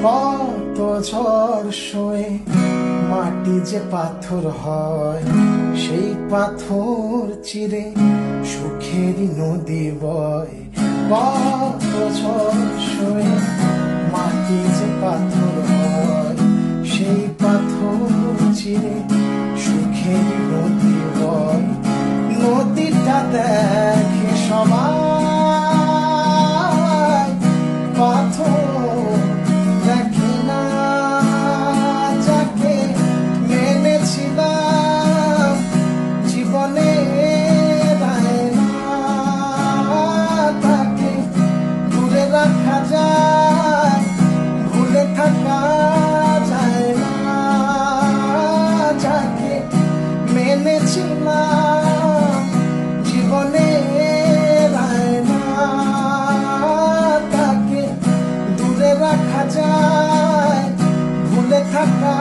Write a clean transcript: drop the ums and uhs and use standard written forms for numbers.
কত ঝড় সয়ে মাটি যে পাথর হয়, সেই পাথর চিরে সুখেরই নদী বয়। কত ঝড় সয়ে মাটি যে পাথর হয়, সেই পাথর চিরে সুখেরই নদী বয়। নদীটা দেখে সবাই, পাথর দেখে না যাকে মেনেছিলাম জীবনে তাকে দূরে রাখা যায়, ভুলে থাকা যায় না। যাকে মেনেছিলাম জীবনে তাকে দূরে রাখা যায়, ভুলে থাকা